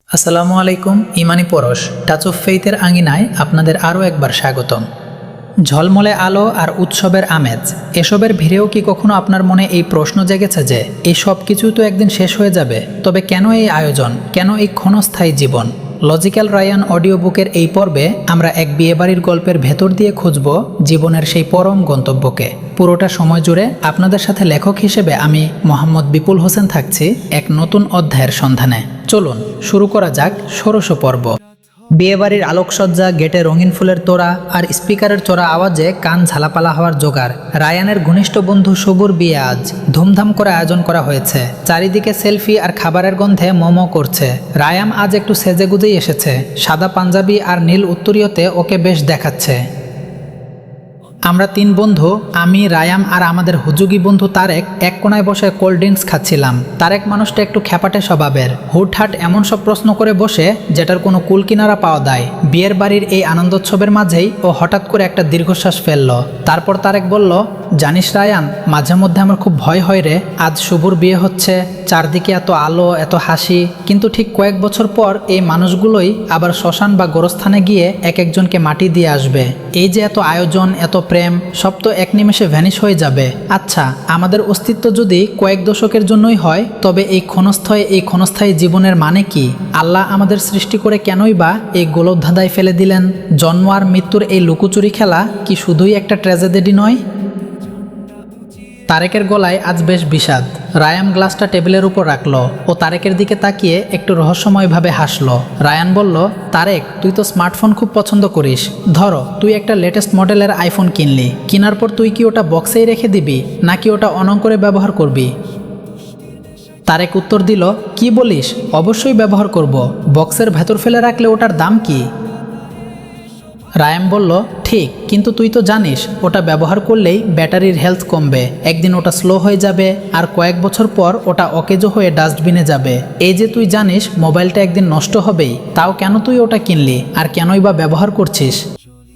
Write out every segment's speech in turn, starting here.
আসসালামু আলাইকুম। ইমানি পরশ টাচ অফ ফেইথের আঙিনায় আপনাদের আরও একবার স্বাগতম। ঝলমলে আলো আর উৎসবের আমেজ, এসবের ভিড়েও কি কখনো আপনার মনে এই প্রশ্ন জেগেছে যে এই সব কিছু তো একদিন শেষ হয়ে যাবে, তবে কেন এই আয়োজন, কেন এই ক্ষণস্থায়ী জীবন? লজিক্যাল রায়ান অডিও বুকের এই পর্বে আমরা এক বিয়েবাড়ির গল্পের ভেতর দিয়ে খুঁজব জীবনের সেই পরম গন্তব্যকে। পুরোটা সময় জুড়ে আপনাদের সাথে লেখক হিসেবে আমি মোহাম্মদ বিপুল হোসেন থাকছি এক নতুন অধ্যায়ের সন্ধানে। চলুন শুরু করা যাক ষোড়শ পর্ব। বিয়েবাড়ির আলোকসজ্জা, গেটে রঙিন ফুলের তোড়া আর স্পিকারের চড়া আওয়াজে কান ঝালাপালা হওয়ার জোগাড়। রায়ানের ঘনিষ্ঠ বন্ধু শুভর বিয়ে আজ ধুমধাম করে আয়োজন করা হয়েছে। চারিদিকে সেলফি আর খাবারের গন্ধে মোমো করছে। রায়ান আজ একটু সেজেগুজেই এসেছে, সাদা পাঞ্জাবি আর নীল উত্তরীয়তে ওকে বেশ দেখাচ্ছে। আমরা তিন বন্ধু, আমি, রায়াম আর আমাদের হুজুগি বন্ধু তারেক এক কোনায় বসে কোল্ড ড্রিঙ্কস খাচ্ছিলাম। তারেক মানুষটা একটু খ্যাপাটে স্বভাবের, হুটহাট এমন সব প্রশ্ন করে বসে যেটার কোনো কুল কিনারা পাওয়া দেয়। বিয়ের বাড়ির এই আনন্দোৎসবের মাঝেই ও হঠাৎ করে একটা দীর্ঘশ্বাস ফেলল। তারপর তারেক বলল, জানিস রায়ান, মাঝে মধ্যে আমার খুব ভয় হয় রে। আজ শুভর বিয়ে হচ্ছে, চারদিকে এত আলো, এত হাসি, কিন্তু ঠিক কয়েক বছর পর এই মানুষগুলোই আবার শ্মশান বা গোরস্থানে গিয়ে এক একজনকে মাটি দিয়ে আসবে। এই যে এত আয়োজন, এত প্রেম, সব তো এক নিমেষে ভ্যানিশ হয়ে যাবে। আচ্ছা, আমাদের অস্তিত্ব যদি কয়েক দশকের জন্যই হয়, তবে এই ক্ষণস্থায়ী জীবনের মানে কি? আল্লাহ আমাদের সৃষ্টি করে কেনই বা এই গোলকধাঁধায় ফেলে দিলেন? জন্ম আর মৃত্যুর এই লুকোচুরি খেলা কি শুধুই একটা ট্র্যাজেডি নয়? তারেকের গলায় আজ বেশ বিষাদ। রায়ান গ্লাসটা টেবিলের উপর রাখলো ও তারেকের দিকে তাকিয়ে একটু রহস্যময়ভাবে হাসলো। রায়ান বলল, তারেক, তুই তো স্মার্টফোন খুব পছন্দ করিস। ধরো, তুই একটা লেটেস্ট মডেলের আইফোন কিনলি। কেনার পর তুই কি ওটা বক্সেই রেখে দিবি, নাকি ওটা অন করে ব্যবহার করবি? তারেক উত্তর দিল, কি বলিস? অবশ্যই ব্যবহার করব। বক্সের ভেতর ফেলে রাখলে ওটার দাম কি? রায়ান বলল, ঠিক, কিন্তু তুই তো জানিস ওটা ব্যবহার করলেই ব্যাটারির হেলথ কমবে, একদিন ওটা স্লো হয়ে যাবে, আর কয়েক বছর পর ওটা অকেজো হয়ে ডাস্টবিনে যাবে। এই যে তুই জানিস মোবাইলটা একদিন নষ্ট হবেই, তাও কেন তুই ওটা কিনলি, আর কেনই বা ব্যবহার করছিস?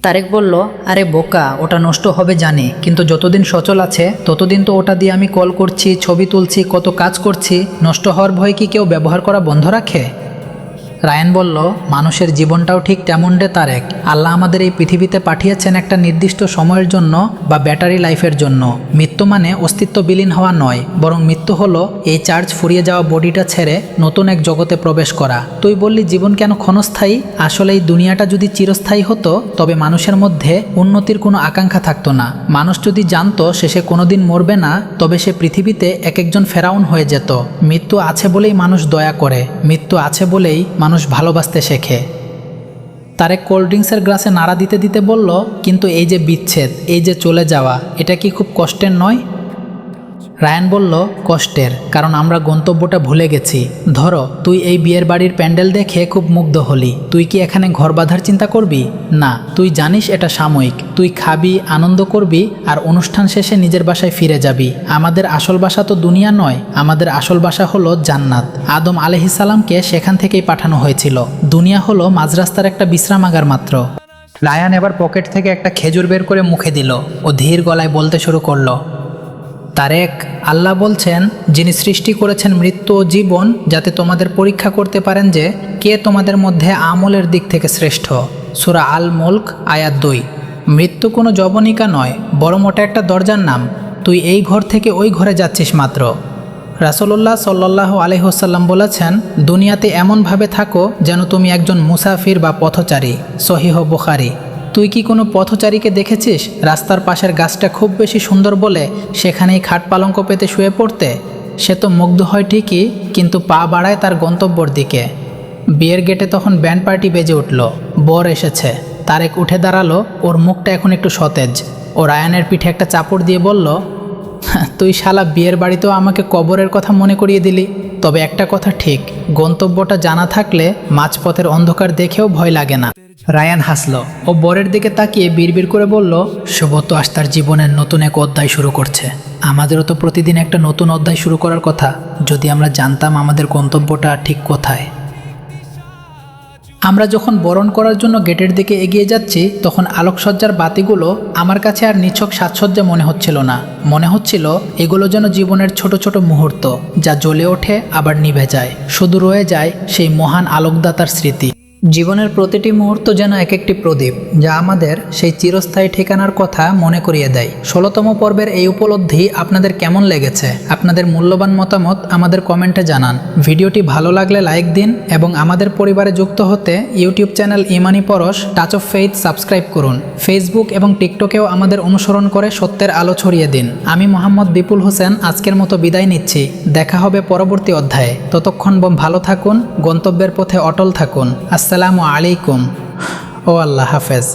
তারেক বলল, আরে বোকা, ওটা নষ্ট হবে জানি, কিন্তু যতদিন সচল আছে ততদিন তো ওটা দিয়ে আমি কল করছি, ছবি তুলছি, কত কাজ করছি। নষ্ট হওয়ার ভয়ে কি কেউ ব্যবহার করা বন্ধ রাখে? রায়ান বলল, মানুষের জীবনটাও ঠিক তেমন রে তারেক। আল্লাহ আমাদের এই পৃথিবীতে পাঠিয়েছেন একটা নির্দিষ্ট সময়ের জন্য বা ব্যাটারি লাইফের জন্য। মৃত্যু মানে অস্তিত্ব বিলীন হওয়া নয়, বরং মৃত্যু হলো এই চার্জ ফুরিয়ে যাওয়া বডিটা ছেড়ে নতুন এক জগতে প্রবেশ করা। তুই বললি জীবন কেন ক্ষণস্থায়ী? আসলে এই দুনিয়াটা যদি চিরস্থায়ী হতো, তবে মানুষের মধ্যে উন্নতির কোনো আকাঙ্ক্ষা থাকতো না। মানুষ যদি জানতো সে কোনোদিন মরবে না, তবে সে পৃথিবীতে এক একজন ফেরাউন হয়ে যেত। মৃত্যু আছে বলেই মানুষ দয়া করে, মৃত্যু আছে বলেই মানুষ ভালোবাসতে শেখে। তারেক কোল্ড ড্রিঙ্কসের গ্লাসে নাড়া দিতে দিতে বলল, কিন্তু এই যে বিচ্ছেদ, এই যে চলে যাওয়া, এটা কি খুব কষ্টের নয়? রায়ান বলল, কষ্টের, কারণ আমরা গন্তব্যটা ভুলে গেছি। ধরো, তুই এই বিয়ের বাড়ির প্যান্ডেল দেখে খুব মুগ্ধ হলি। তুই কি এখানে ঘর বাঁধার চিন্তা করবি? না, তুই জানিস এটা সাময়িক। তুই খাবি, আনন্দ করবি, আর অনুষ্ঠান শেষে নিজের বাসায় ফিরে যাবি। আমাদের আসল বাসা তো দুনিয়া নয়, আমাদের আসল বাসা হলো জান্নাত। আদম আলাইহিস সালামকে সেখান থেকেই পাঠানো হয়েছিল। দুনিয়া হলো মাঝরাস্তার একটা বিশ্রামাগার মাত্র। রায়ান এবার পকেট থেকে একটা খেজুর বের করে মুখে দিল ও ধীর গলায় বলতে শুরু করলো, তারেক, আল্লাহ বলছেন, যিনি সৃষ্টি করেছেন মৃত্যু ও জীবন, যাতে তোমাদের পরীক্ষা করতে পারেন যে কে তোমাদের মধ্যে আমলের দিক থেকে শ্রেষ্ঠ। সূরা আল মুলক আয়াত 2। মৃত্যু কোনো যবনিকা নয়, বরং ওটা একটা দরজার নাম। তুই এই ঘর থেকে ওই ঘরে যাচ্ছিস মাত্র। রাসূলুল্লাহ সাল্লাল্লাহু আলাইহি ওয়াসাল্লাম বলেছেন, দুনিয়াতে এমনভাবে থাকো যেন তুমি একজন মুসাফির বা পথচারী। সহিহ বুখারী। তুই কি কোনো পথচারীকে দেখেছিস রাস্তার পাশের গাছটা খুব বেশি সুন্দর বলে সেখানেই খাট পালঙ্ক পেতে শুয়ে পড়তে? সে তো মুগ্ধ হয় ঠিকই, কিন্তু পা বাড়ায় তার গন্তব্যর দিকে। বিয়ের গেটে তখন ব্যান্ড পার্টি বেজে উঠল। বর এসেছে। তারেক উঠে দাঁড়ালো, ওর মুখটা এখন একটু সতেজ। ও রায়ানের পিঠে একটা চাপড় দিয়ে বলল, তুই শালা বিয়ের বাড়িতেও আমাকে কবরের কথা মনে করিয়ে দিলি। তবে একটা কথা ঠিক, গন্তব্যটা জানা থাকলে মাঝপথের অন্ধকার দেখেও ভয় লাগে না। রায়ান হাসল ও বরের দিকে তাকিয়ে বিড়বিড় করে বলল, শুভ তো আজ তার জীবনের নতুন এক অধ্যায় শুরু করছে। আমাদেরও তো প্রতিদিন একটা নতুন অধ্যায় শুরু করার কথা, যদি আমরা জানতাম আমাদের গন্তব্যটা ঠিক কোথায়। আমরা যখন বরণ করার জন্য গেটের দিকে এগিয়ে যাচ্ছি তখন আলোকসজ্জার বাতিগুলো আমার কাছে আর নিছক সাজসজ্জা মনে হচ্ছিল না। মনে হচ্ছিল এগুলো যেন জীবনের ছোট ছোট মুহূর্ত, যা জ্বলে ওঠে আবার নিভে যায়। শুধু রয়ে যায় সেই মহান আলোকদাতার স্মৃতি। জীবনের প্রতিটি মুহূর্ত যেন এক একটি প্রদীপ, যা আমাদের সেই চিরস্থায়ী ঠিকানার কথা মনে করিয়ে দেয়। 16তম পর্বের এই উপলব্ধি আপনাদের কেমন লেগেছে? আপনাদের মূল্যবান মতামত আমাদের কমেন্টে জানান। ভিডিওটি ভালো লাগলে লাইক দিন এবং আমাদের পরিবারে যুক্ত হতে ইউটিউব চ্যানেল ইমানি পরশ টাচ অফ ফেইথ সাবস্ক্রাইব করুন। ফেসবুক এবং টিকটকেও আমাদের অনুসরণ করে সত্যের আলো ছড়িয়ে দিন। আমি মোহাম্মদ বিপুল হোসেন আজকের মতো বিদায় নিচ্ছি। দেখা হবে পরবর্তী অধ্যায়ে। ততক্ষণ ভালো থাকুন, গন্তব্যের পথে অটল থাকুন। আসসালামু আলাইকুম ও আল্লাহ হাফেজ।